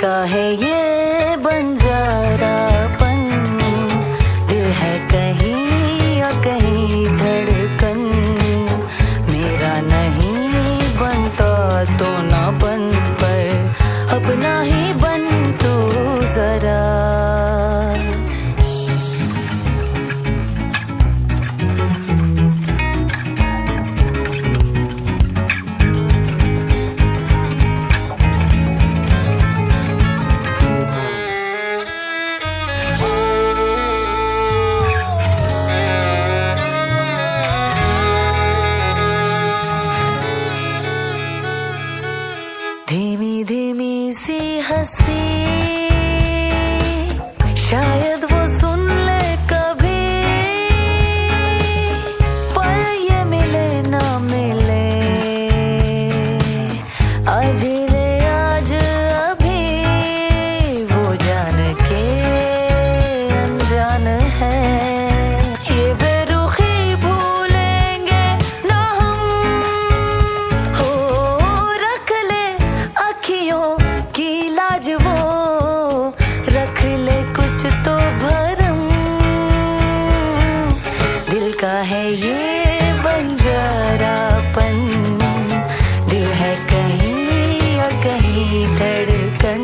का है ये बंजारापन, दिल है कहीं और कहीं धड़कन, मेरा नहीं बनता तो ना बन, पर अपना ही बन तू जरा। धीमी धीमी सी हंसी, शायद वो सुन ले कभी, पर ये मिले ना मिले, आज ले आज अभी, वो जान के अनजान है, ये बेरुखी भूलेंगे ना हम, हो रख ले अखियों की लाज, वो रख ले कुछ तो भरम, दिल का है ये बंजारापन, दिल है कहीं और कहीं धड़कन,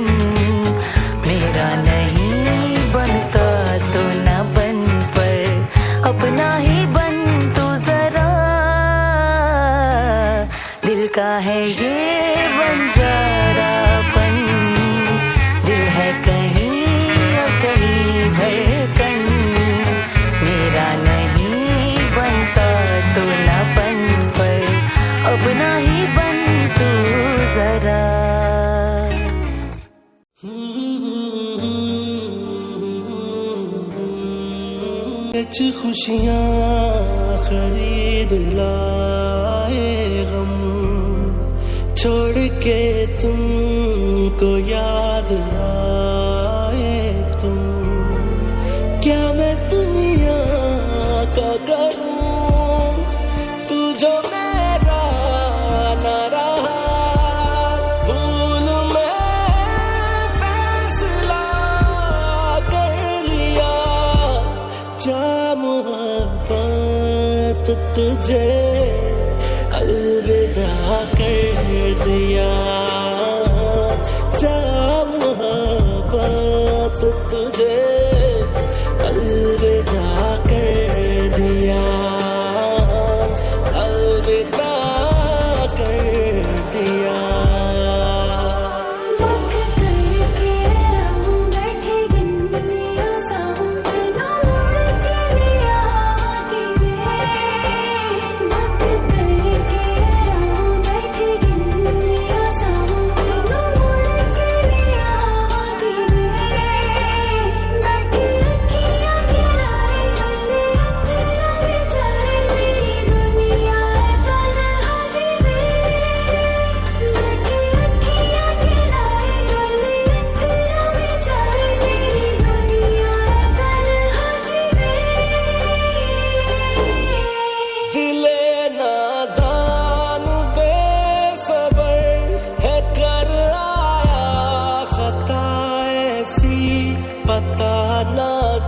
मेरा नहीं बनता तो ना बन, पर अपना ही बन तू जरा, दिल का है ये बंजारापन, दिल है कहीं और कहीं धड़कन, मेरा नहीं बनता तो ना बन, पर अपना ही बन तू जरा। कुछ खुशियाँ खरीद लाए गम, छोड़ के तुमको याद आए तुम, क्या मैं दुनिया का करूं, तू जो मेरा न रहा, भूल मैं फैसला कर लिया, जा मोहब्बत तुझे अलविदा कर दिया, जा मोहब्बत तुझे अलविदा कर दिया, अलविदा कर दिया। पता न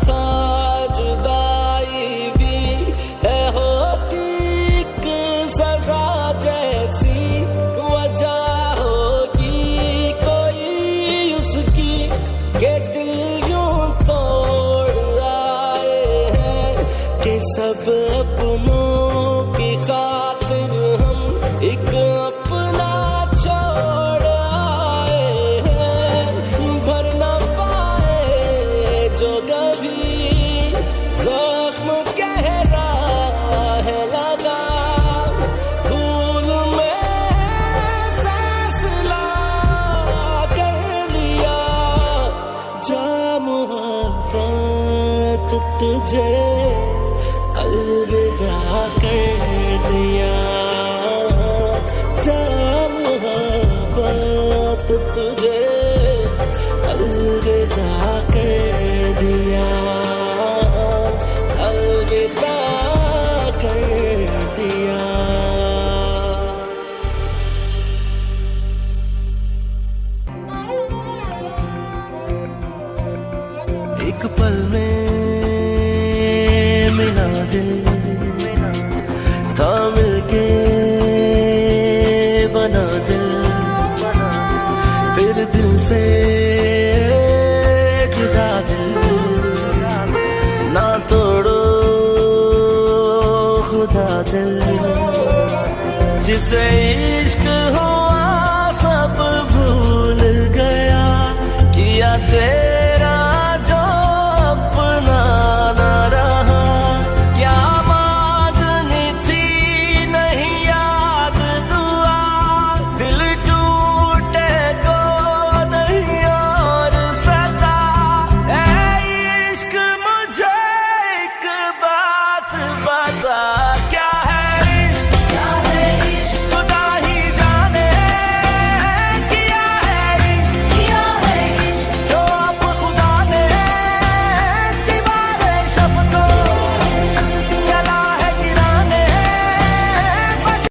था जुदाई भी है होती एक सजा जैसी, वजह होगी कोई उसकी के दिल यूं तोड़ आए हैं, कि सब अपनों की खातिर हम एक अपना छोड़ आए हैं, भर न पाए जो कभी जख्म गहरा है लगा, भूल में फैसला कर लिया, जा मोहब्बत तुझे अलविदा कर दिया, जा मोहब्बत तुझे अलविदा कर दिया, अलविदा कर दिया। एक पल में मिला दिल था मिलके बना दिल, फिर दिल से जुदा दिल ना तोड़ो खुदा दिल, जिसे इश्क